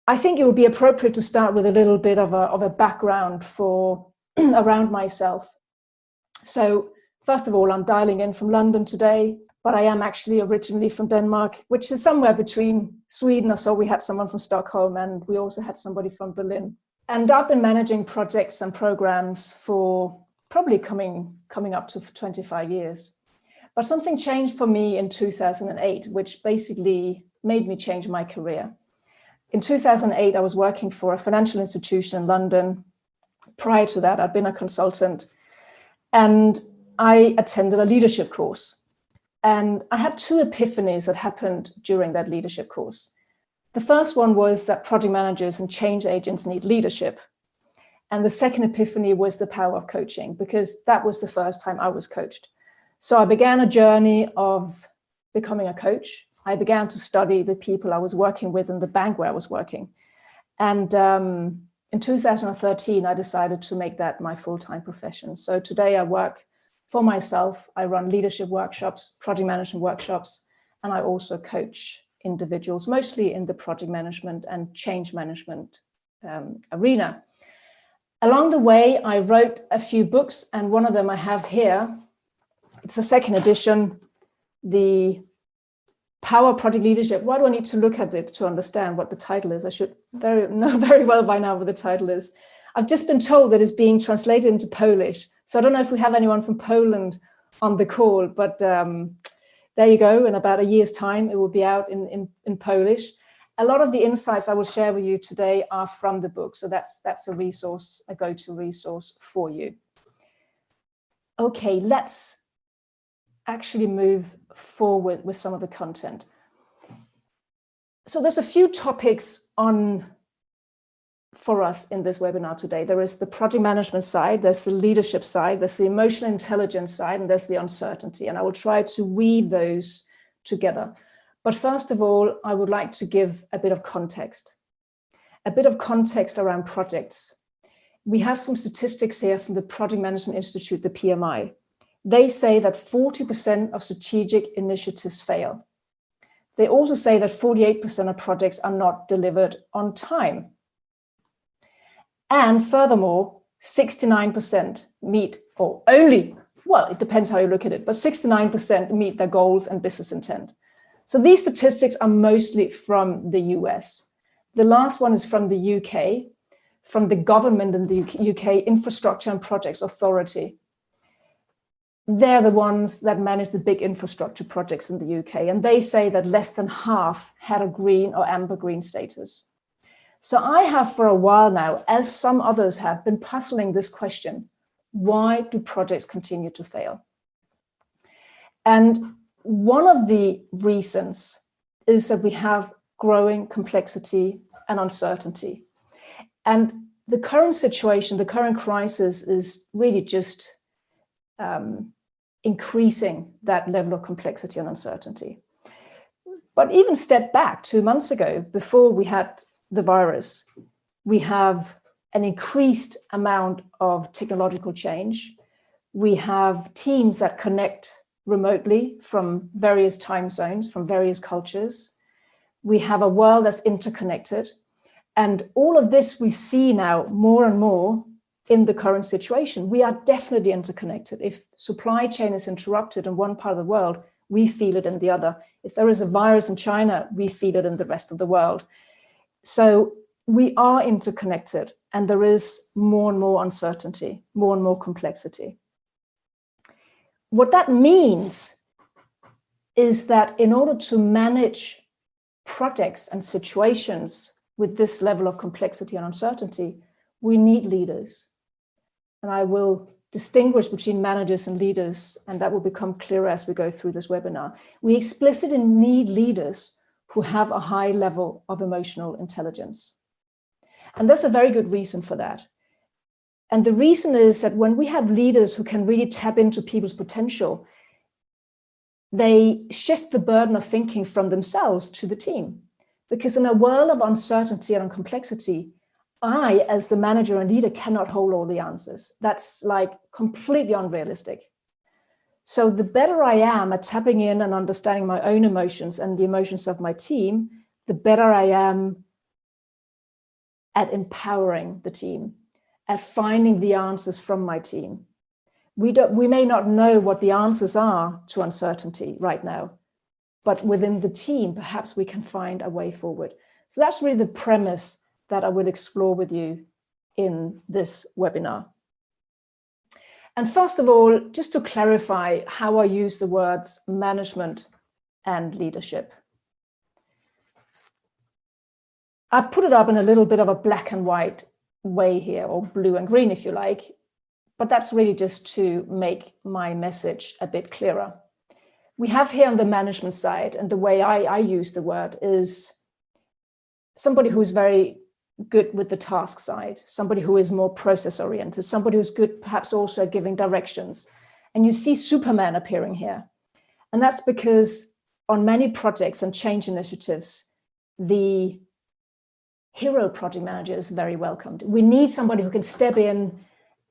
I think it would be appropriate to start with a little bit of a background for around myself. So first of all, I'm dialing in from London today, but I am actually originally from Denmark, which is somewhere between Sweden. I saw we had someone from Stockholm, and we also had somebody from Berlin. And I've been managing projects and programs for probably coming up to 25 years. But something changed for me in 2008, which basically made me change my career. In 2008, I was working for a financial institution in London. Prior to that, I'd been a consultant, and I attended a leadership course. And I had two epiphanies that happened during that leadership course. The first one was that project managers and change agents need leadership. And the second epiphany was the power of coaching, because that was the first time I was coached. So I began a journey of becoming a coach. I began to study the people I was working with in the bank where I was working. And in 2013, I decided to make that my full-time profession. So today I work for myself. I run leadership workshops, project management workshops, and I also coach individuals, mostly in the project management and change management arena. Along the way, I wrote a few books, and one of them I have here. It's the second edition, The Power Project Leadership. Why do I need to look at it to understand what the title is? I should know very well by now what the title is. I've just been told that it's being translated into Polish. So I don't know if we have anyone from Poland on the call, but there you go. In about a year's time, it will be out in Polish. A lot of the insights I will share with you today are from the book. So that's a resource, a go-to resource for you. Okay, let's actually move forward with some of the content. So there's a few topics for us in this webinar today. There is the project management side, there's the leadership side, there's the emotional intelligence side, and there's the uncertainty. And I will try to weave those together. But first of all, I would like to give a bit of context around projects. We have some statistics here from the Project Management Institute, the PMI. They say that 40% of strategic initiatives fail. They also say that 48% of projects are not delivered on time. And furthermore, 69% meet, or only, well, it depends how you look at it, but 69% meet their goals and business intent. So these statistics are mostly from the US. The last one is from the UK, from the government in the UK Infrastructure and Projects Authority. They're the ones that manage the big infrastructure projects in the UK, and they say that less than half had a green or amber green status. So I have for a while now, as some others have, been puzzling this question: why do projects continue to fail? And one of the reasons is that we have growing complexity and uncertainty. And the current situation, the current crisis is really just increasing that level of complexity and uncertainty. But even step back 2 months ago, before we had the virus, we have an increased amount of technological change. We have teams that connect remotely from various time zones, from various cultures. We have a world that's interconnected. And all of this we see now more and more in the current situation. We are definitely interconnected. If supply chain is interrupted in one part of the world, we feel it in the other. If there is a virus in China, we feel it in the rest of the world. So we are interconnected, and there is more and more uncertainty, more and more complexity. What that means is that in order to manage projects and situations with this level of complexity and uncertainty, we need leaders. And I will distinguish between managers and leaders, and that will become clearer as we go through this webinar. We explicitly need leaders who have a high level of emotional intelligence. And there's a very good reason for that. And the reason is that when we have leaders who can really tap into people's potential, they shift the burden of thinking from themselves to the team. Because in a world of uncertainty and complexity, I, as the manager and leader, cannot hold all the answers. That's like completely unrealistic. So the better I am at tapping in and understanding my own emotions and the emotions of my team, the better I am at empowering the team, at finding the answers from my team. We may not know what the answers are to uncertainty right now, but within the team, perhaps we can find a way forward. So that's really the premise that I will explore with you in this webinar. And first of all, just to clarify how I use the words management and leadership. I've put it up in a little bit of a black and white way here, or blue and green if you like, but that's really just to make my message a bit clearer. We have here on the management side, and the way I use the word is somebody who's very good with the task side, somebody who is more process oriented, somebody who's good perhaps also at giving directions. And you see Superman appearing here. And that's because on many projects and change initiatives, the hero project manager is very welcomed. We need somebody who can step in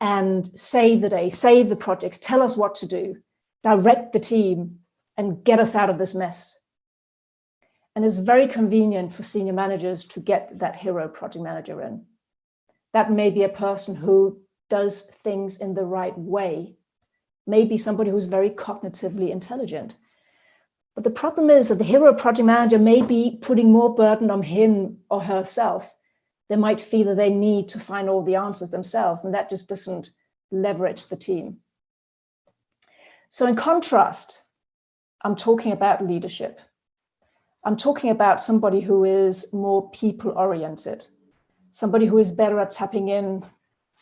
and save the day, save the projects, tell us what to do, direct the team, and get us out of this mess. And it's very convenient for senior managers to get that hero project manager in. That may be a person who does things in the right way, maybe somebody who's very cognitively intelligent. But the problem is that the hero project manager may be putting more burden on him or herself. They might feel that they need to find all the answers themselves, and that just doesn't leverage the team. So in contrast, I'm talking about leadership. I'm talking about somebody who is more people-oriented, somebody who is better at tapping in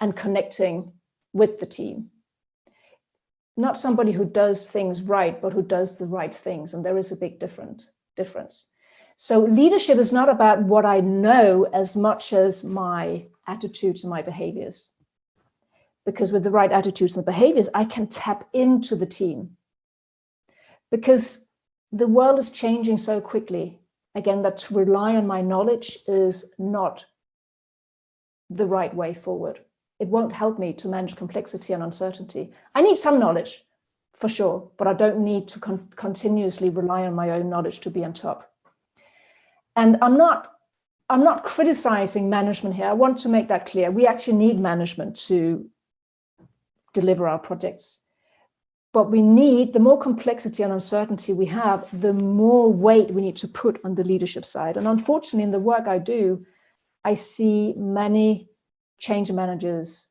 and connecting with the team. Not somebody who does things right, but who does the right things. And there is a big difference. So leadership is not about what I know as much as my attitudes and my behaviors. Because with the right attitudes and behaviors, I can tap into the team. Because the world is changing so quickly, again, that to rely on my knowledge is not the right way forward. It won't help me to manage complexity and uncertainty. I need some knowledge, for sure, but I don't need to continuously rely on my own knowledge to be on top. And I'm not criticizing management here. I want to make that clear. We actually need management to deliver our projects. But we need, the more complexity and uncertainty we have, the more weight we need to put on the leadership side. And unfortunately, in the work I do, I see many change managers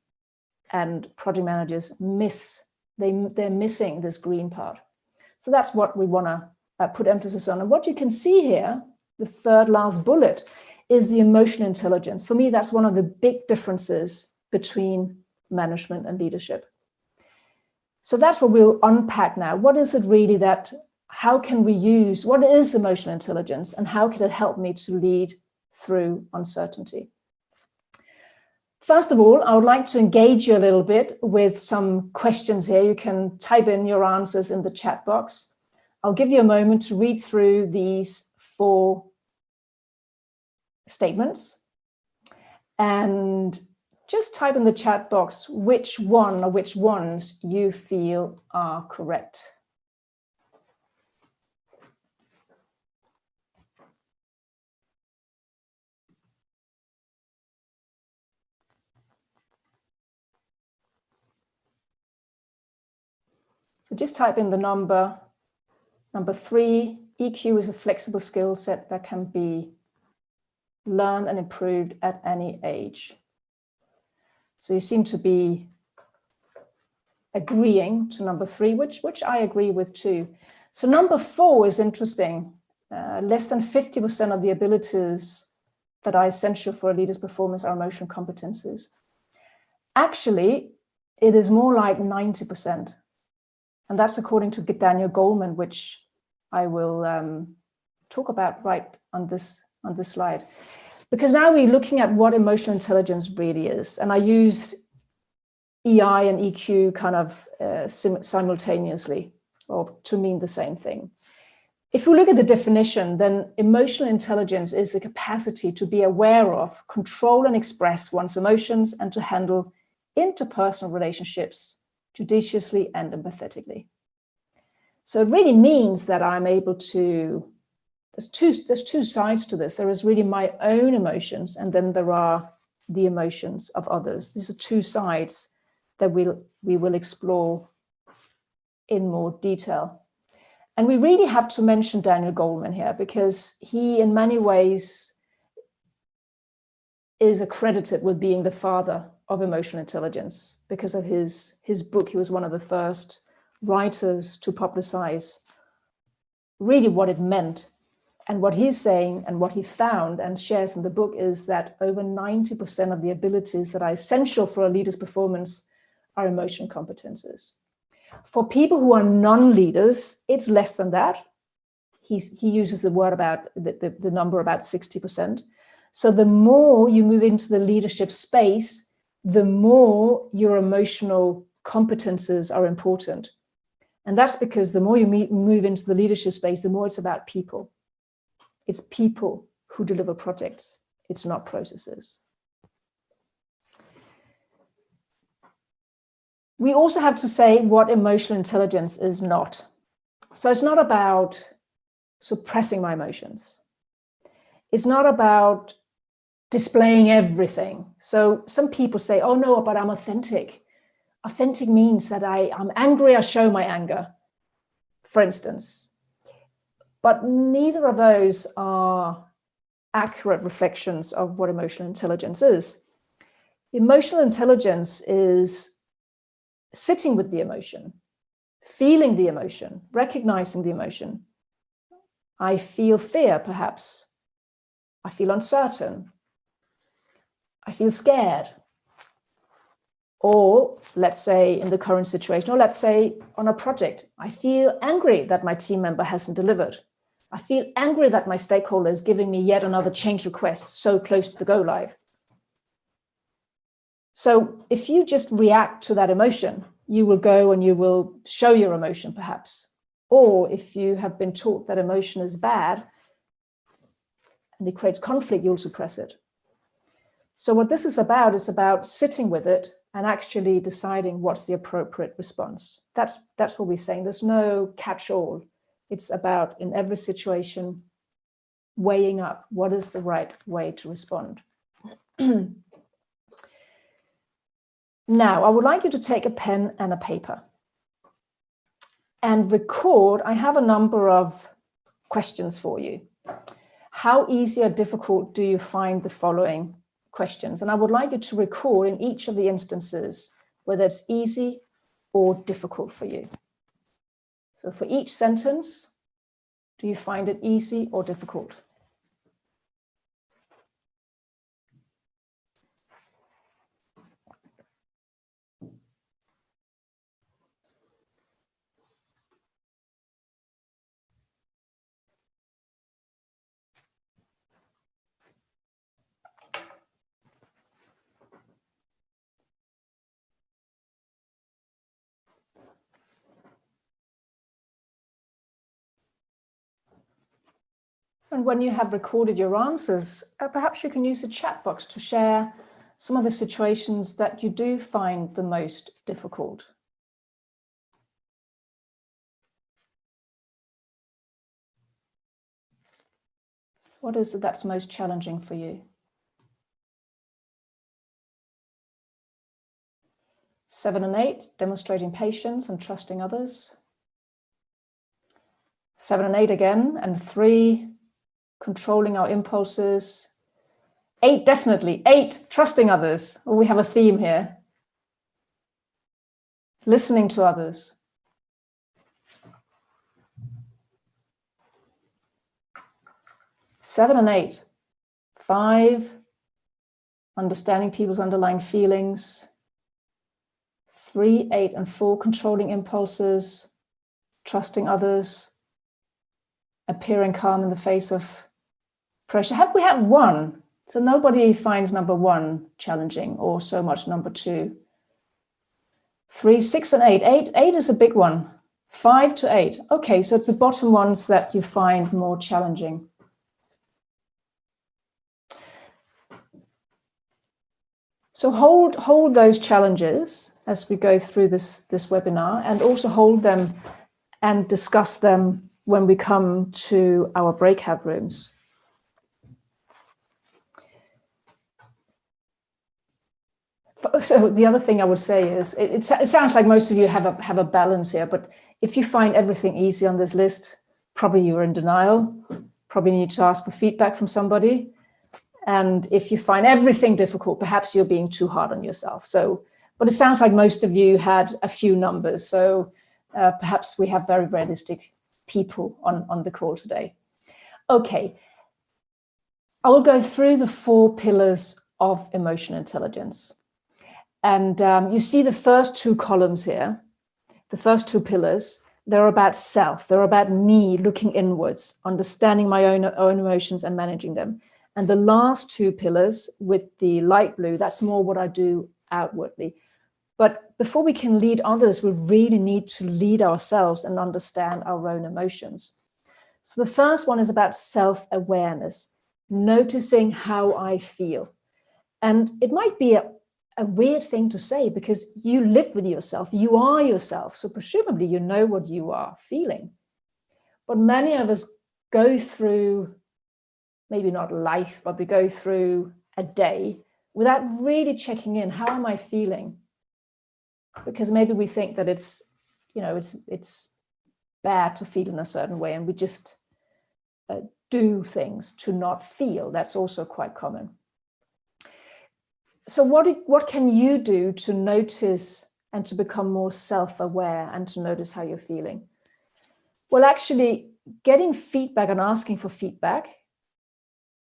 and project managers they're missing this green part. So that's what we want to put emphasis on. And what you can see here, the third last bullet, is the emotional intelligence. For me, that's one of the big differences between management and leadership. So that's what we'll unpack now. What is it really how can we use, what is emotional intelligence, and how can it help me to lead through uncertainty? First of all, I would like to engage you a little bit with some questions here. You can type in your answers in the chat box. I'll give you a moment to read through these 4 statements and just type in the chat box which one or which ones you feel are correct. So just type in the number 3. EQ is a flexible skill set that can be learned and improved at any age. So you seem to be agreeing to number 3, which I agree with too. So number 4 is interesting. Less than 50% of the abilities that are essential for a leader's performance are emotional competencies. Actually, it is more like 90%. And that's according to Daniel Goleman, which I will talk about right on this slide. Because now we're looking at what emotional intelligence really is. And I use EI and EQ kind of simultaneously, or to mean the same thing. If you look at the definition, then emotional intelligence is the capacity to be aware of, control and express one's emotions, and to handle interpersonal relationships judiciously and empathetically. So it really means that I'm able to, there's two sides to this. There is really my own emotions, and then there are the emotions of others. These are two sides that we will explore in more detail. And we really have to mention Daniel Goleman here, because he in many ways is accredited with being the father of emotional intelligence because of his book. He was one of the first writers to publicize really what it meant. And what he's saying and what he found and shares in the book is that over 90% of the abilities that are essential for a leader's performance are emotional competences. For people who are non-leaders, it's less than that. He uses the word about the number about 60%. So the more you move into the leadership space, the more your emotional competences are important. And that's because the more you move into the leadership space, the more it's about people. It's people who deliver projects. It's not processes. We also have to say what emotional intelligence is not. So it's not about suppressing my emotions. It's not about displaying everything. So some people say, oh no, but I'm authentic. Authentic means that I'm angry, I show my anger, for instance. But neither of those are accurate reflections of what emotional intelligence is. Emotional intelligence is sitting with the emotion, feeling the emotion, recognizing the emotion. I feel fear, perhaps. I feel uncertain. I feel scared. Or let's say in the current situation, or let's say on a project, I feel angry that my team member hasn't delivered. I feel angry that my stakeholder is giving me yet another change request so close to the go live. So if you just react to that emotion, you will go and you will show your emotion perhaps. Or if you have been taught that emotion is bad and it creates conflict, you'll suppress it. So what this is about sitting with it and actually deciding what's the appropriate response. That's what we're saying. There's no catch-all. It's about, in every situation, weighing up what is the right way to respond. Now, I would like you to take a pen and a paper and record. I have a number of questions for you. How easy or difficult do you find the following questions? And I would like you to record in each of the instances whether it's easy or difficult for you. So for each sentence, do you find it easy or difficult? And when you have recorded your answers, perhaps you can use the chat box to share some of the situations that you do find the most difficult. What is it that's most challenging for you? 7 and 8, demonstrating patience and trusting others. 7 and 8 again, and 3, controlling our impulses. 8, definitely. 8, trusting others. Oh, we have a theme here. Listening to others. 7 and 8. 5, understanding people's underlying feelings. 3, 8, and 4, controlling impulses, trusting others, appearing calm in the face of pressure. We have 1? So nobody finds number 1 challenging, or so much number 2. 3, 6, and 8. 8 is a big one. 5 to 8. Okay, so it's the bottom ones that you find more challenging. So hold those challenges as we go through this webinar, and also hold them and discuss them when we come to our breakout rooms. So the other thing I would say is, it sounds like most of you have a balance here, but if you find everything easy on this list, probably you're in denial, probably need to ask for feedback from somebody. And if you find everything difficult, perhaps you're being too hard on yourself. So, but it sounds like most of you had a few numbers. So perhaps we have very realistic people on the call today. Okay, I will go through the 4 pillars of emotional intelligence. And you see the first 2 columns here, the first 2 pillars, they're about self. They're about me looking inwards, understanding my own emotions and managing them. And the last 2 pillars with the light blue, that's more what I do outwardly. But before we can lead others, we really need to lead ourselves and understand our own emotions. So the first one is about self-awareness, noticing how I feel. And it might be a weird thing to say because you live with yourself, you are yourself. So presumably you know what you are feeling. But many of us go through, maybe not life, but we go through a day without really checking in. How am I feeling? Because maybe we think that it's bad to feel in a certain way, and we just do things to not feel. That's also quite common. So what can you do to notice and to become more self-aware and to notice how you're feeling? Well, actually, getting feedback and asking for feedback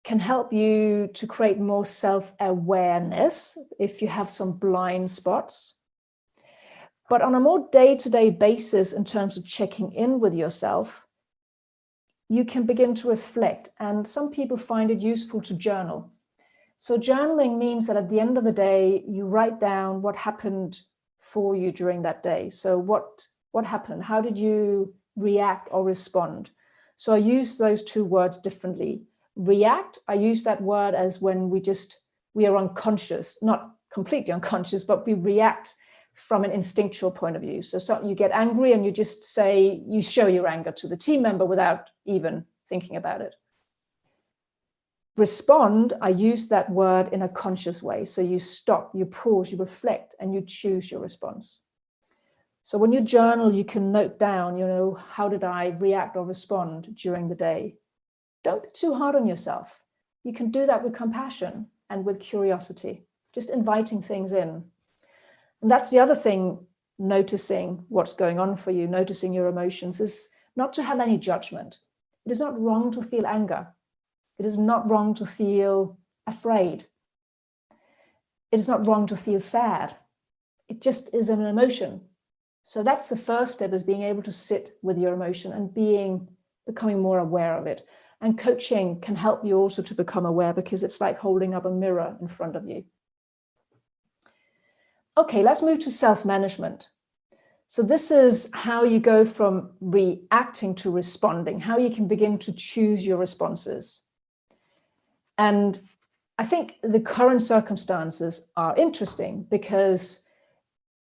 can help you to create more self-awareness if you have some blind spots. But on a more day-to-day basis, in terms of checking in with yourself, you can begin to reflect. And some people find it useful to journal. So journaling means that at the end of the day, you write down what happened for you during that day. So what happened? How did you react or respond? So I use those 2 words differently. React, I use that word as when we are unconscious, not completely unconscious, but we react from an instinctual point of view. So you get angry and you just say, you show your anger to the team member without even thinking about it. Respond, I use that word in a conscious way. So you stop, you pause, you reflect, and you choose your response. So when you journal, you can note down, how did I react or respond during the day? Don't be too hard on yourself. You can do that with compassion and with curiosity, just inviting things in. And that's the other thing, noticing what's going on for you, noticing your emotions, is not to have any judgment. It is not wrong to feel anger. It is not wrong to feel afraid. It is not wrong to feel sad. It just is an emotion. So that's the first step, is being able to sit with your emotion and becoming more aware of it. And coaching can help you also to become aware, because it's like holding up a mirror in front of you. Okay, let's move to self-management. So this is how you go from reacting to responding, how you can begin to choose your responses. And I think the current circumstances are interesting, because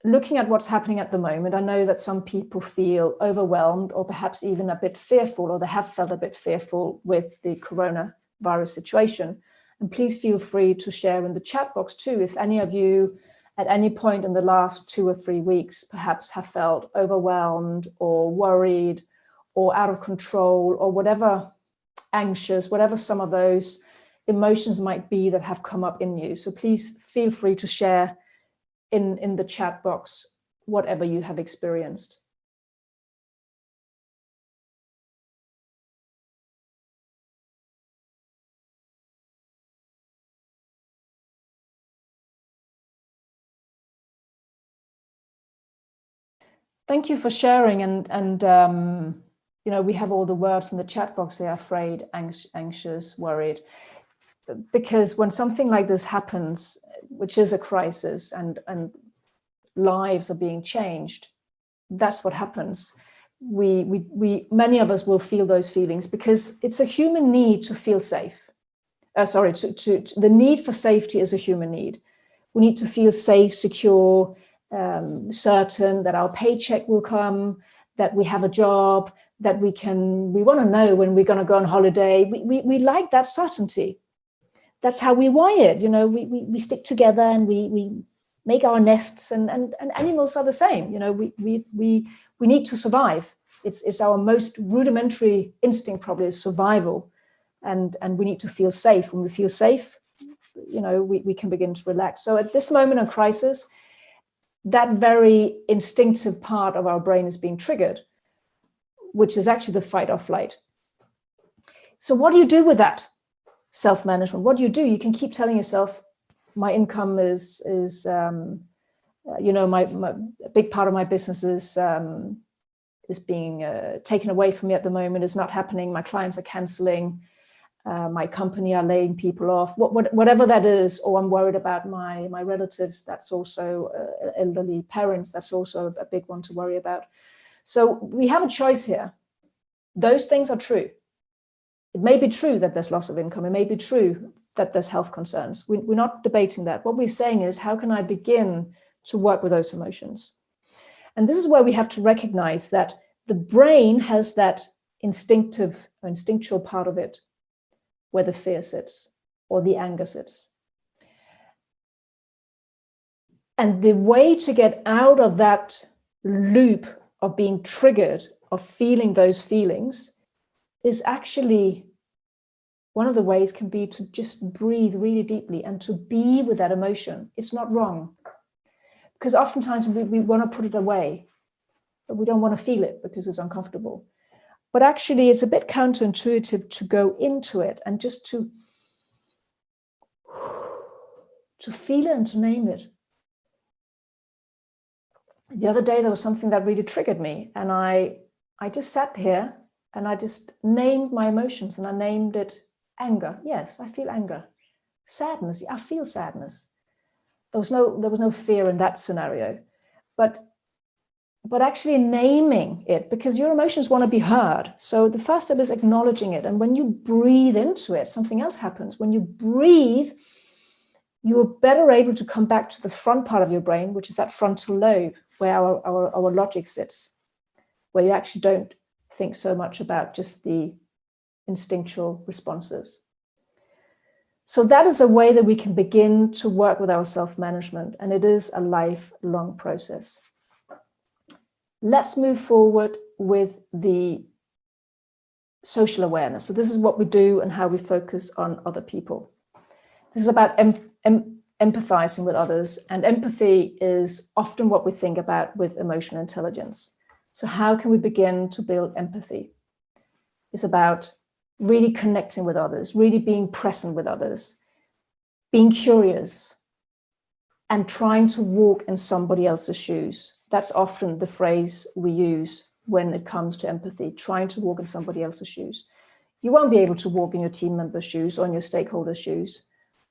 looking at what's happening at the moment, I know that some people feel overwhelmed or perhaps even a bit fearful, or they have felt a bit fearful with the coronavirus situation. And please feel free to share in the chat box too, if any of you at any point in the last 2 or 3 weeks perhaps have felt overwhelmed or worried or out of control, or whatever, anxious, whatever some of those emotions might be that have come up in you. So please feel free to share in the chat box whatever you have experienced. Thank you for sharing. And we have all the words in the chat box here: afraid, anxious, worried. Because when something like this happens, which is a crisis, and lives are being changed, that's what happens. Many of us will feel those feelings, because it's a human need to feel safe. The need for safety is a human need. We need to feel safe, secure, certain that our paycheck will come, that we have a job, that we want to know when we're going to go on holiday. We like that certainty. That's how we wired. We stick together, and we make our nests, and animals are the same. You know, we need to survive. It's our most rudimentary instinct, probably, is survival, and we need to feel safe. When we feel safe, you know, we can begin to relax. So at this moment of crisis, that very instinctive part of our brain is being triggered, which is actually the fight or flight. So what do you do with that self-management? What do? You can keep telling yourself, my income is you know, my a big part of my business is being taken away from me at the moment, is not happening. My clients are canceling. My company are laying people off, whatever that is, or I'm worried about my relatives. That's also elderly parents. That's also a big one to worry about. So we have a choice here. Those things are true. It may be true that there's loss of income. It may be true that there's health concerns. We're not debating that. What we're saying is, how can I begin to work with those emotions? And this is where we have to recognize that the brain has that instinctual part of it, where the fear sits or the anger sits. And the way to get out of that loop of being triggered, of feeling those feelings, is actually, one of the ways can be to just breathe really deeply and to be with that emotion. It's not wrong. Because oftentimes we want to put it away, but we don't want to feel it because it's uncomfortable. But actually, it's a bit counterintuitive to go into it and just to feel it and to name it. The other day, there was something that really triggered me, and I just sat here and I just named my emotions, and I named it anger. Yes, I feel anger. Sadness. I feel sadness. There was no fear in that scenario, but actually naming it, because your emotions want to be heard. So the first step is acknowledging it. And when you breathe into it, something else happens. When you breathe, you're better able to come back to the front part of your brain, which is that frontal lobe, where our logic sits, where you actually don't think so much about just the instinctual responses. So that is a way that we can begin to work with our self-management, and it is a lifelong process. Let's move forward with the social awareness. So this is what we do and how we focus on other people. This is about empathizing with others, and empathy is often what we think about with emotional intelligence. So how can we begin to build empathy? It's about really connecting with others, really being present with others, being curious, and trying to walk in somebody else's shoes. That's often the phrase we use when it comes to empathy, trying to walk in somebody else's shoes. You won't be able to walk in your team member's shoes or in your stakeholders' shoes,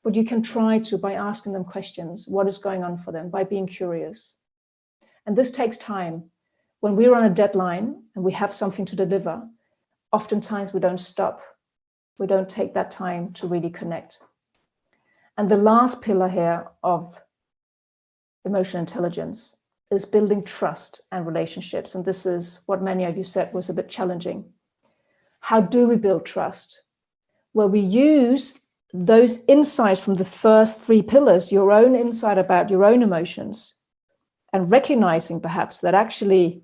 but you can try to by asking them questions, what is going on for them, by being curious. And this takes time. When we're on a deadline and we have something to deliver, oftentimes we don't stop. We don't take that time to really connect. And the last pillar here of emotional intelligence is building trust and relationships. And this is what many of you said was a bit challenging. How do we build trust? Well, we use those insights from the first three pillars, your own insight about your own emotions, and recognizing perhaps that actually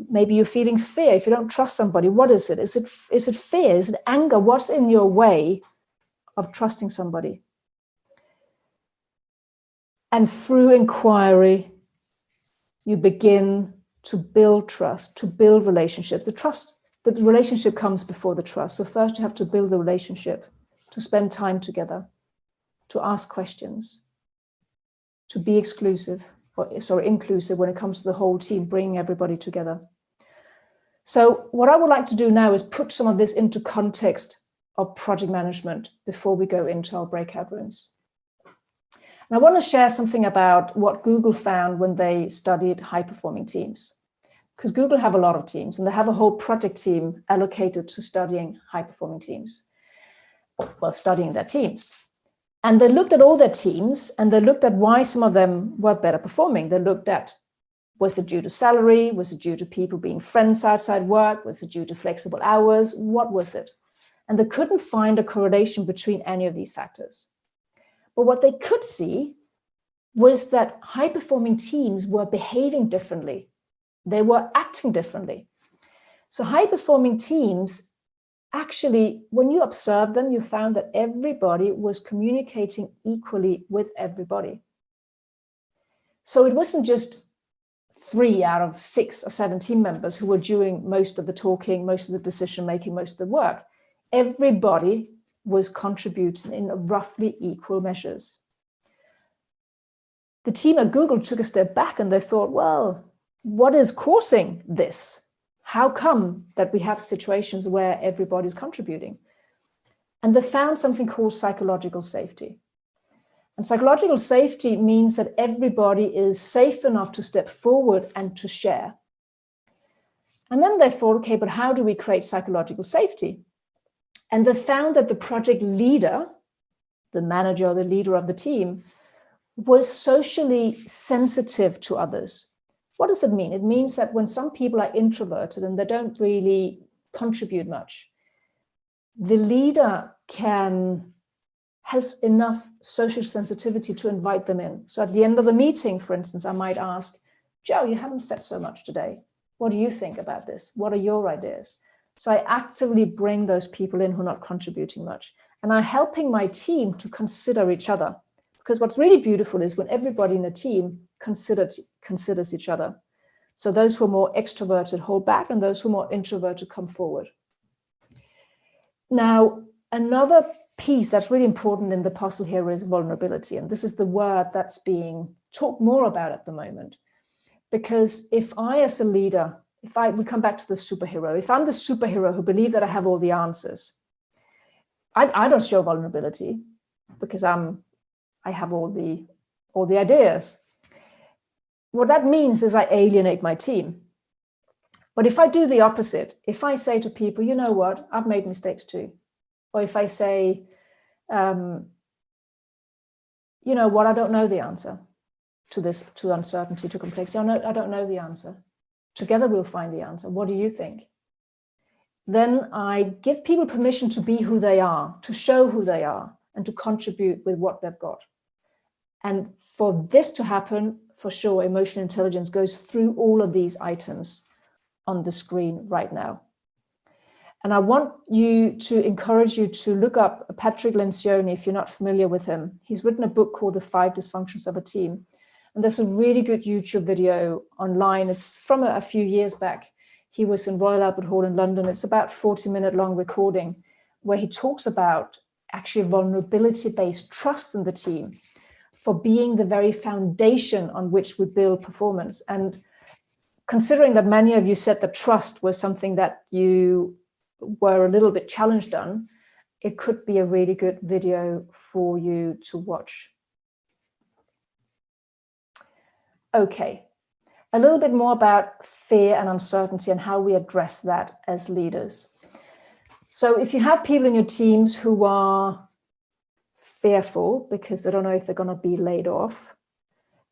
maybe you're feeling fear. If you don't trust somebody, what is it? Is it fear? Is it anger? What's in your way of trusting somebody? And through inquiry, you begin to build trust, to build relationships. The relationship comes before the trust. So first you have to build the relationship, to spend time together, to ask questions, to be inclusive when it comes to the whole team, bringing everybody together. So what I would like to do now is put some of this into context of project management before we go into our breakout rooms. And I want to share something about what Google found when they studied high-performing teams. Because Google have a lot of teams, and they have a whole project team allocated to studying high-performing teams, well, studying their teams. And they looked at all their teams, and they looked at why some of them were better performing. They looked at, was it due to salary? Was it due to people being friends outside work? Was it due to flexible hours? What was it? And they couldn't find a correlation between any of these factors. But what they could see was that high-performing teams were behaving differently. They were acting differently. So high-performing teams, actually, when you observed them, you found that everybody was communicating equally with everybody. So it wasn't just 3 out of 6 or 7 team members who were doing most of the talking, most of the decision-making, most of the work. Everybody was contributing in roughly equal measures. The team at Google took a step back and they thought, well, what is causing this? How come that we have situations where everybody's contributing? And they found something called psychological safety. And psychological safety means that everybody is safe enough to step forward and to share. And then they thought, okay, but how do we create psychological safety? And they found that the project leader, the manager or the leader of the team, was socially sensitive to others. What does it mean? It means that when some people are introverted and they don't really contribute much, the leader has enough social sensitivity to invite them in. So at the end of the meeting, for instance, I might ask, Joe, you haven't said so much today. What do you think about this? What are your ideas? So I actively bring those people in who are not contributing much. And I'm helping my team to consider each other. Because what's really beautiful is when everybody in the team considers each other. So those who are more extroverted hold back, and those who are more introverted come forward. Now, another piece that's really important in the puzzle here is vulnerability. And this is the word that's being talked more about at the moment. Because if I, as a leader, we come back to the superhero, if I'm the superhero who believes that I have all the answers, I don't show vulnerability because I have all the ideas. What that means is I alienate my team. But if I do the opposite, if I say to people, you know what, I've made mistakes too. Or if I say, you know what, I don't know the answer to this, to uncertainty, to complexity. I don't know the answer. Together we'll find the answer. What do you think? Then I give people permission to be who they are, to show who they are, and to contribute with what they've got. And for this to happen, for sure, emotional intelligence goes through all of these items on the screen right now. And I want to encourage you to look up Patrick Lencioni if you're not familiar with him. He's written a book called The 5 Dysfunctions of a Team. And there's a really good YouTube video online. It's from a few years back. He was in Royal Albert Hall in London. It's about 40-minute long recording where he talks about actually vulnerability-based trust in the team for being the very foundation on which we build performance. And considering that many of you said that trust was something that you were a little bit challenged on, it could be a really good video for you to watch. Okay, a little bit more about fear and uncertainty and how we address that as leaders. So if you have people in your teams who are fearful because they don't know if they're going to be laid off,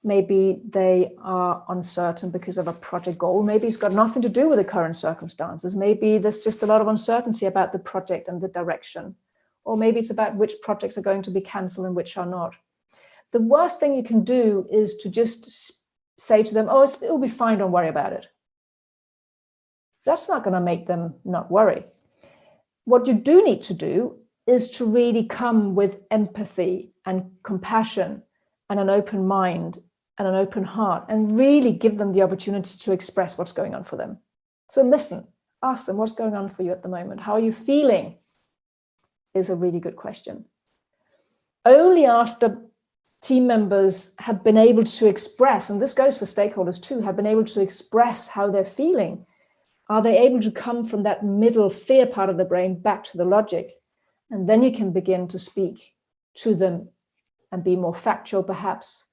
maybe they are uncertain because of a project goal. Maybe it's got nothing to do with the current circumstances. Maybe there's just a lot of uncertainty about the project and the direction. Or maybe it's about which projects are going to be cancelled and which are not. The worst thing you can do is to just say to them, oh, it'll be fine, don't worry about it. That's not going to make them not worry. What you do need to do is to really come with empathy and compassion and an open mind and an open heart, and really give them the opportunity to express what's going on for them. So listen, ask them, what's going on for you at the moment? How are you feeling? Is a really good question. Only after team members have been able to express, and this goes for stakeholders too, have been able to express how they're feeling, are they able to come from that middle fear part of the brain back to the logic. And then you can begin to speak to them and be more factual perhaps,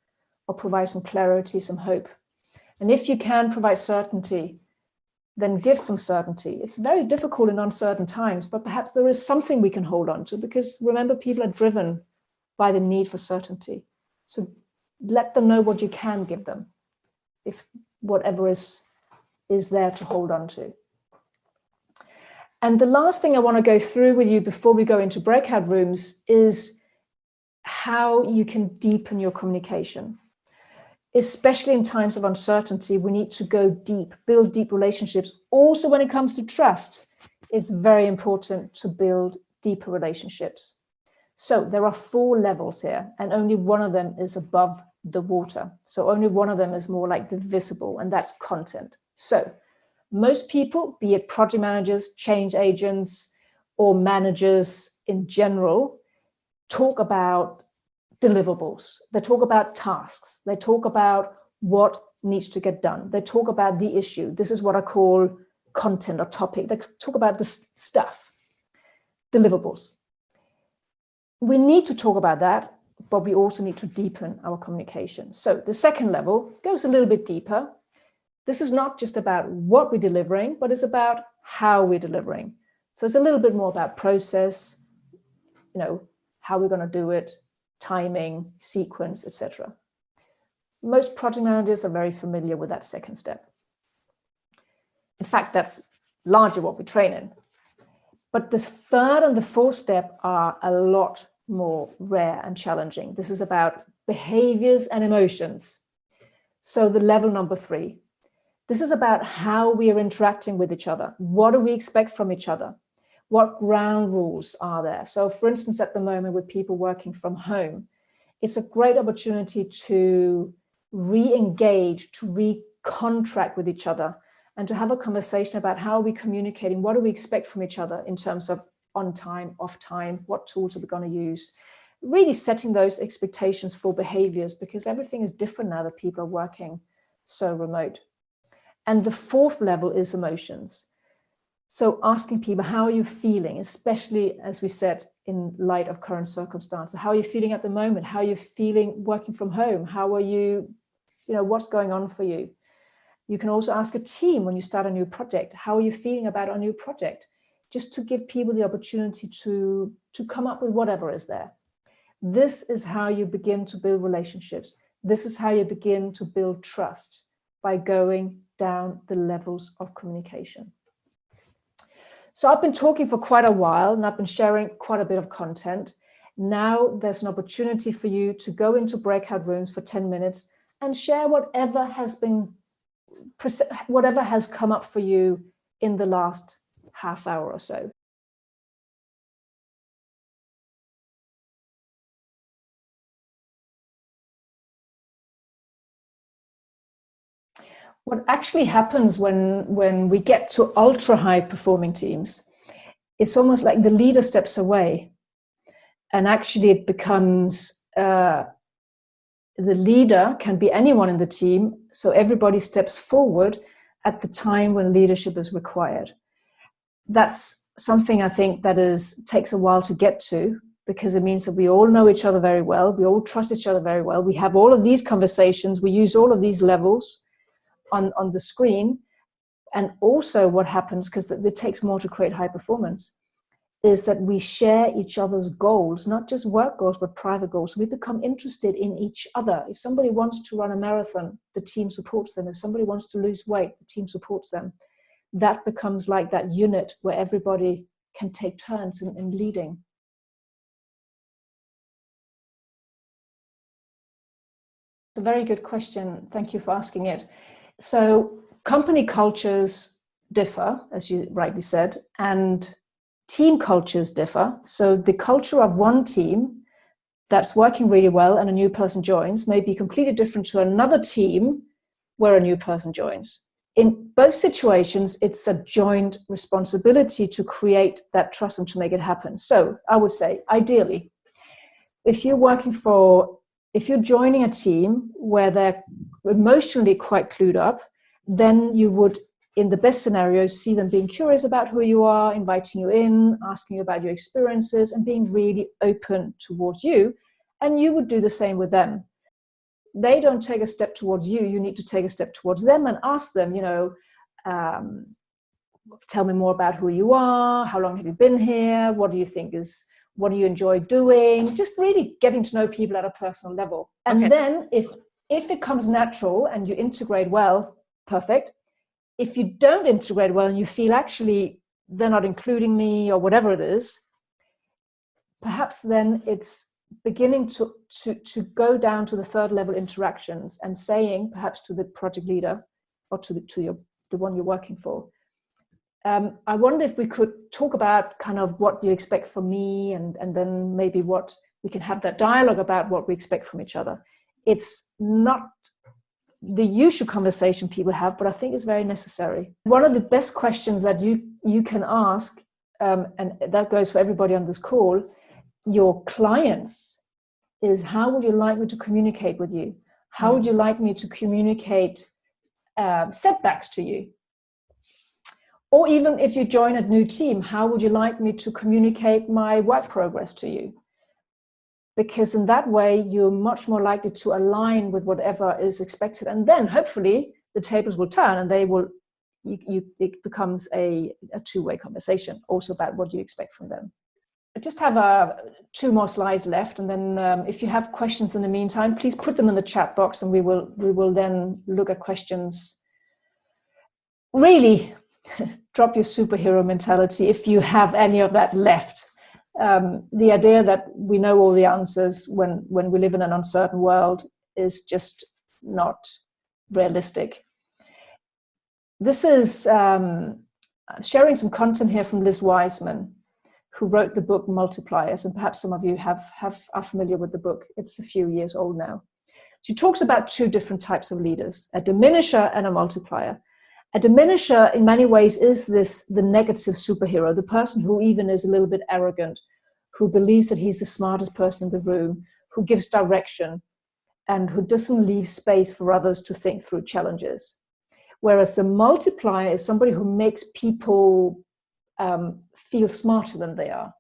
or provide some clarity, some hope. And if you can provide certainty, then give some certainty. It's very difficult in uncertain times, but perhaps there is something we can hold on to, because remember, people are driven by the need for certainty. So let them know what you can give them, if whatever is there to hold on to. And the last thing I want to go through with you before we go into breakout rooms is how you can deepen your communication. especially in times of uncertainty, we need to go deep, build deep relationships. Also, when it comes to trust, it's very important to build deeper relationships. So there are 4 levels here, and only one of them is above the water. So only one of them is more like the visible, and that's content. So most people, be it project managers, change agents, or managers in general, talk about deliverables. They talk about tasks. They talk about what needs to get done. They talk about the issue. This is what I call content or topic. They talk about the stuff, deliverables. We need to talk about that, but we also need to deepen our communication. So the second level goes a little bit deeper. This is not just about what we're delivering, but it's about how we're delivering. So it's a little bit more about process, how we're going to do it, timing, sequence, etc. Most project managers are very familiar with that second step. In fact, that's largely what we train in. But the third and the fourth step are a lot more rare and challenging. This is about behaviors and emotions. So the level number 3, this is about how we are interacting with each other. What do we expect from each other? What ground rules are there? So for instance, at the moment with people working from home, it's a great opportunity to re-engage, to re-contract with each other, and to have a conversation about how are we communicating, what do we expect from each other in terms of on time, off time, what tools are we going to use, really setting those expectations for behaviors, because everything is different now that people are working so remote. And the fourth level is emotions. So asking people, how are you feeling, especially, as we said, in light of current circumstances, how are you feeling at the moment? How are you feeling working from home? How are you, what's going on for you? You can also ask a team when you start a new project, how are you feeling about a new project? Just to give people the opportunity to come up with whatever is there. This is how you begin to build relationships. This is how you begin to build trust, by going down the levels of communication. So I've been talking for quite a while, and I've been sharing quite a bit of content. Now there's an opportunity for you to go into breakout rooms for 10 minutes and share whatever has come up for you in the last half hour or so. What actually happens when we get to ultra high performing teams, it's almost like the leader steps away, and actually it becomes the leader can be anyone in the team, so everybody steps forward at the time when leadership is required. That's something I think that takes a while to get to, because it means that we all know each other very well, we all trust each other very well, we have all of these conversations, we use all of these levels on the screen. And also what happens, because it takes more to create high performance, is that we share each other's goals, not just work goals, but private goals. We become interested in each other. If somebody wants to run a marathon, the team supports them. If somebody wants to lose weight, the team supports them. That becomes like that unit where everybody can take turns in leading. It's a very good question. Thank you for asking it. So company cultures differ, as you rightly said, and team cultures differ. So the culture of one team that's working really well and a new person joins may be completely different to another team where a new person joins. In both situations, it's a joint responsibility to create that trust and to make it happen. So I would say, ideally, if you're joining a team where they're emotionally quite clued up, then you would, in the best scenarios, see them being curious about who you are, inviting you in, asking you about your experiences, and being really open towards you. And you would do the same with them. They don't take a step towards you. You need to take a step towards them and ask them, tell me more about who you are. How long have you been here? What do you enjoy doing? Just really getting to know people at a personal level. And then if it comes natural and you integrate well, perfect. If you don't integrate well and you feel actually they're not including me or whatever it is, perhaps then it's beginning to go down to the third level interactions and saying, perhaps to the project leader or to the one you're working for, I wonder if we could talk about kind of what you expect from me, and then maybe what we can have that dialogue about what we expect from each other. It's not the usual conversation people have, but I think it's very necessary. One of the best questions that you can ask, and that goes for everybody on this call, your clients, is how would you like me to communicate with you? How would you like me to communicate setbacks to you? Or even if you join a new team, how would you like me to communicate my work progress to you? Because in that way, you're much more likely to align with whatever is expected. And then hopefully the tables will turn and it becomes a two-way conversation also about what you expect from them. I just have 2 more slides left. And then if you have questions in the meantime, please put them in the chat box and we will then look at questions. Really drop your superhero mentality if you have any of that left. The idea that we know all the answers when we live in an uncertain world is just not realistic. This is sharing some content here from Liz Wiseman, who wrote the book Multipliers, and perhaps some of you are familiar with the book. It's a few years old now. She talks about 2 different types of leaders, a diminisher and a multiplier. A diminisher in many ways is the negative superhero, the person who even is a little bit arrogant, who believes that he's the smartest person in the room, who gives direction, and who doesn't leave space for others to think through challenges. Whereas the multiplier is somebody who makes people feel smarter than they are.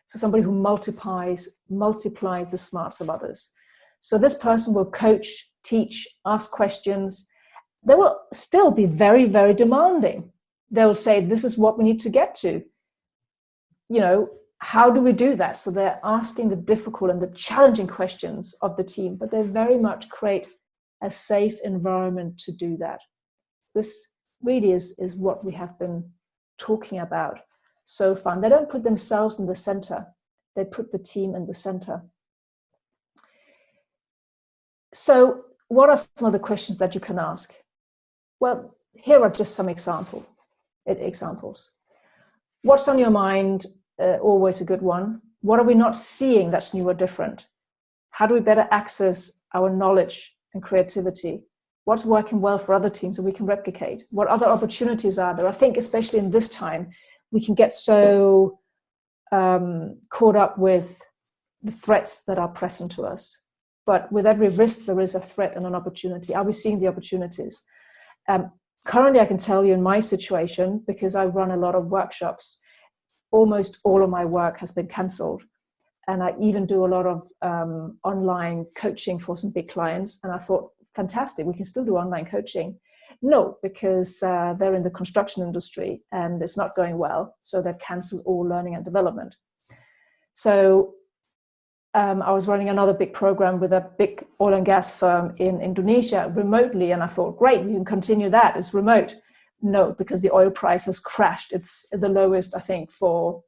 So somebody who multiplies the smarts of others. So this person will coach, teach, ask questions. They will still be very, very demanding. They'll say, this is what we need to get to. How do we do that? So they're asking the difficult and the challenging questions of the team, but they very much create a safe environment to do that. This really is what we have been talking about so far. And they don't put themselves in the center. They put the team in the center. So what are some of the questions that you can ask? Well, here are just some examples. What's on your mind? Always a good one. What are we not seeing that's new or different? How do we better access our knowledge and creativity? What's working well for other teams that we can replicate? What other opportunities are there? I think especially in this time, we can get so caught up with the threats that are present to us. But with every risk, there is a threat and an opportunity. Are we seeing the opportunities? Currently, I can tell you in my situation, because I run a lot of workshops, almost all of my work has been cancelled. And I even do a lot of online coaching for some big clients. And I thought, fantastic, we can still do online coaching. No, because they're in the construction industry and it's not going well. So they've cancelled all learning and development. So I was running another big program with a big oil and gas firm in Indonesia remotely. And I thought, great, we can continue that. It's remote. No, because the oil price has crashed. It's the lowest, I think, for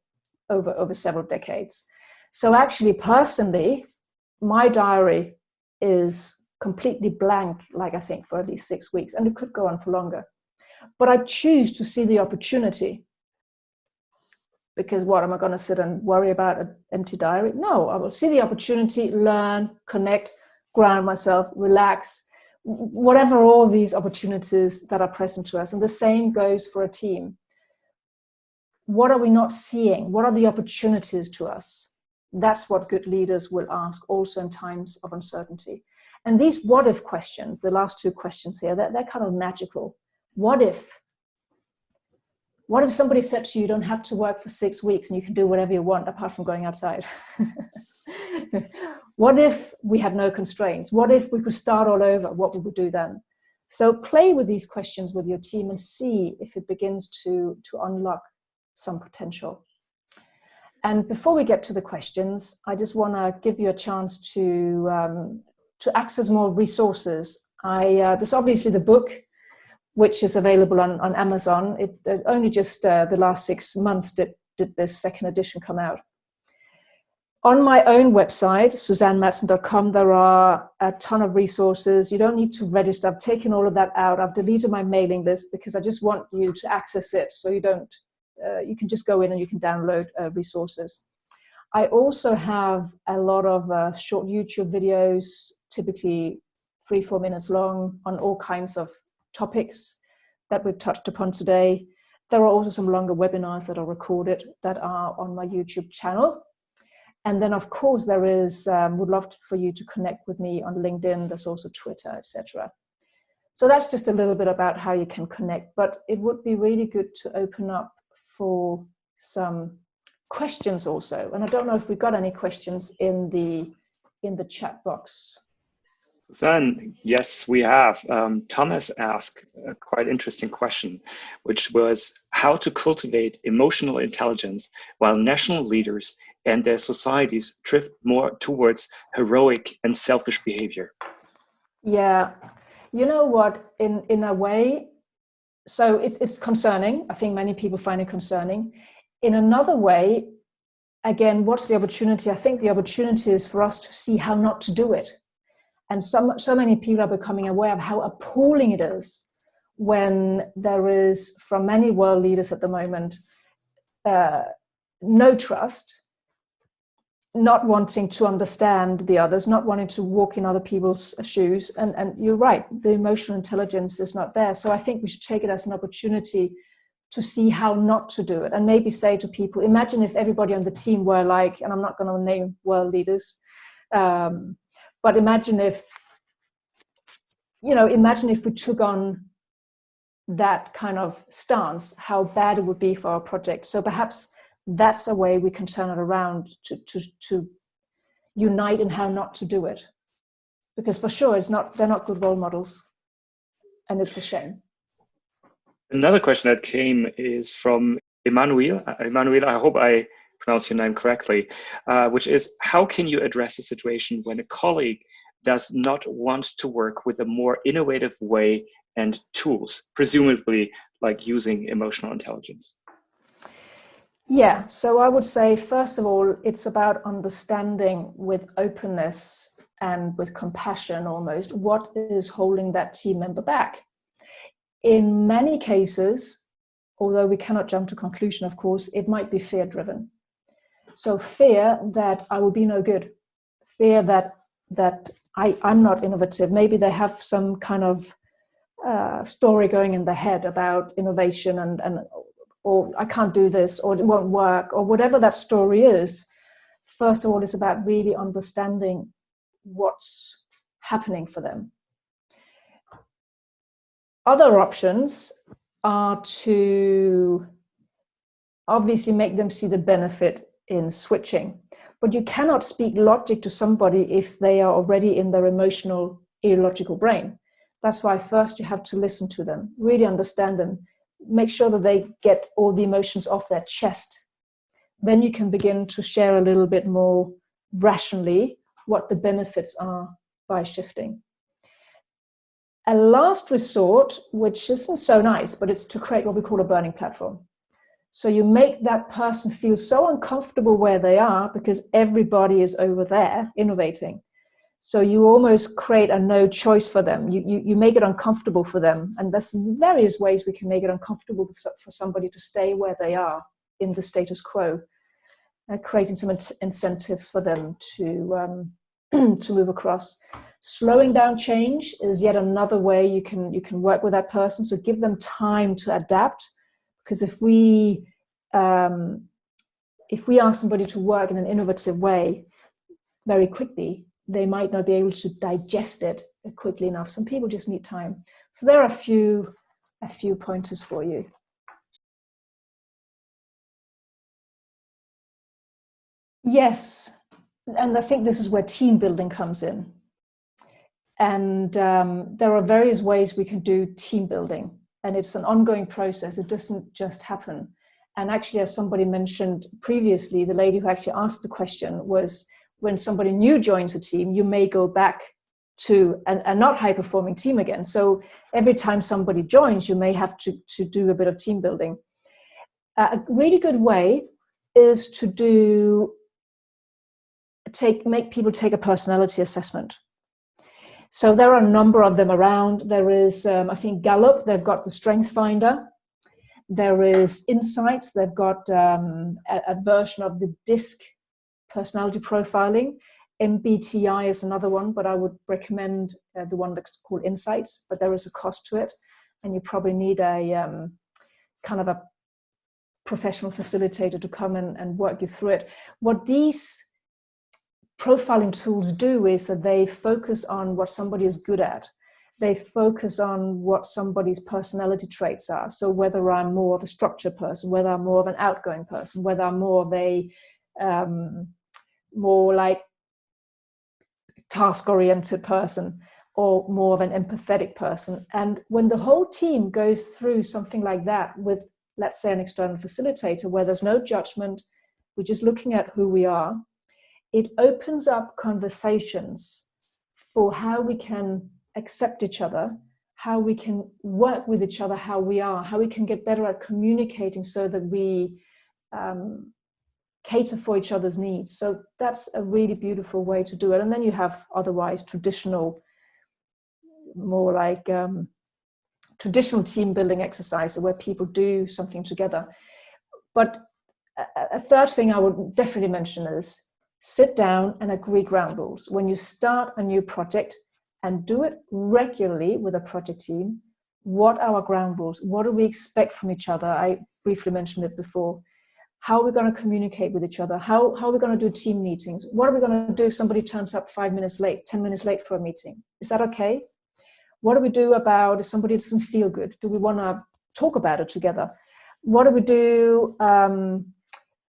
over several decades. So actually, personally, my diary is completely blank, like I think, for at least 6 weeks. And it could go on for longer. But I choose to see the opportunity. Because what, am I going to sit and worry about an empty diary? No, I will see the opportunity, learn, connect, ground myself, relax, whatever all these opportunities that are present to us. And the same goes for a team. What are we not seeing? What are the opportunities to us? That's what good leaders will ask also in times of uncertainty. And these what if questions, the last 2 questions here, they're kind of magical. What if? What if somebody said to you, you don't have to work for 6 weeks and you can do whatever you want apart from going outside? What if we had no constraints? What if we could start all over? What would we do then? So play with these questions with your team and see if it begins to unlock some potential. And before we get to the questions, I just want to give you a chance to access more resources. There's obviously the book, which is available on Amazon. It only just the last 6 months did this second edition come out. On my own website, SusanneMadsen.com, there are a ton of resources. You don't need to register. I've taken all of that out. I've deleted my mailing list because I just want you to access it. So you can just go in and you can download resources. I also have a lot of short YouTube videos, typically 3-4 minutes long, on all kinds of topics that we've touched upon today. There are also some longer webinars that are recorded that are on my YouTube channel. And then, of course, there is, would love for you to connect with me on LinkedIn. There's also Twitter, etc. So that's just a little bit about how you can connect. But it would be really good to open up for some questions also. And I don't know if we got any questions in the chat box. Susanne, yes, we have. Thomas asked a quite interesting question, which was how to cultivate emotional intelligence while national leaders and their societies drift more towards heroic and selfish behavior. Yeah, you know what, in a way, so it's concerning. I think many people find it concerning. In another way, again, what's the opportunity? I think the opportunity is for us to see how not to do it. And so many people are becoming aware of how appalling it is when there is, from many world leaders at the moment, no trust, not wanting to understand the others, not wanting to walk in other people's shoes. And you're right, the emotional intelligence is not there. So I think we should take it as an opportunity to see how not to do it. And maybe say to people, imagine if everybody on the team were like, and I'm not going to name world leaders, but imagine if we took on that kind of stance, how bad it would be for our project. So perhaps that's a way we can turn it around to unite in how not to do it. Because for sure, they're not good role models. And it's a shame. Another question that came is from Emmanuel. Emmanuel, I hope I pronounce your name correctly, which is, how can you address a situation when a colleague does not want to work with a more innovative way and tools, presumably like using emotional intelligence? Yeah, so I would say, first of all, it's about understanding with openness and with compassion almost what is holding that team member back. In many cases, although we cannot jump to conclusion, of course, it might be fear-driven. So fear that I will be no good, fear that I'm not innovative. Maybe they have some kind of story going in their head about innovation or I can't do this, or it won't work, or whatever that story is. First of all, it's about really understanding what's happening for them. Other options are to obviously make them see the benefit in switching. But you cannot speak logic to somebody if they are already in their emotional, illogical brain. That's why first you have to listen to them, really understand them, make sure that they get all the emotions off their chest. Then you can begin to share a little bit more rationally what the benefits are by shifting. A last resort, which isn't so nice, but it's to create what we call a burning platform. So you make that person feel so uncomfortable where they are because everybody is over there innovating. So you almost create a no choice for them. You make it uncomfortable for them. And there's various ways we can make it uncomfortable for somebody to stay where they are in the status quo, creating some incentives for them to move across. Slowing down change is yet another way you can work with that person. So give them time to adapt. Because if we ask somebody to work in an innovative way very quickly, they might not be able to digest it quickly enough. Some people just need time. So there are a few pointers for you. Yes, and I think this is where team building comes in. And there are various ways we can do team building. And it's an ongoing process. It doesn't just happen. And actually, as somebody mentioned previously, the lady who actually asked the question was, when somebody new joins a team, you may go back to a not high-performing team again. So every time somebody joins, you may have to do a bit of team building. A really good way is to do make people take a personality assessment. So there are a number of them around. There is, I think, Gallup, they've got the Strength Finder. There is Insights, they've got a version of the DISC personality profiling. MBTI is another one, but I would recommend the one that's called Insights, but there is a cost to it. And you probably need a kind of a professional facilitator to come and work you through it. What these profiling tools do is that they focus on what somebody is good at. They focus on what somebody's personality traits are. So whether I'm more of a structured person, whether I'm more of an outgoing person, whether I'm more of a more like task-oriented person, or more of an empathetic person. And when the whole team goes through something like that with, let's say, an external facilitator, where there's no judgment, we're just looking at who we are, it opens up conversations for how we can accept each other, how we can work with each other, how we are, how we can get better at communicating so that we cater for each other's needs. So that's a really beautiful way to do it. And then you have otherwise traditional, more like traditional team building exercises where people do something together. But a third thing I would definitely mention is sit down and agree ground rules. When you start a new project, and do it regularly with a project team, what are our ground rules? What do we expect from each other? I briefly mentioned it before. How are we going to communicate with each other? How are we going to do team meetings? What are we going to do if somebody turns up 5 minutes late, 10 minutes late for a meeting? Is that okay? What do we do about if somebody doesn't feel good? Do we want to talk about it together? What do we do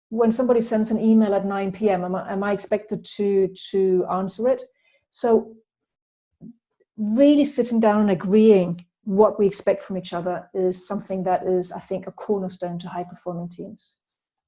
when somebody sends an email at 9 p.m.? Am I expected to answer it? So really sitting down and agreeing what we expect from each other is something that is, I think, a cornerstone to high-performing teams.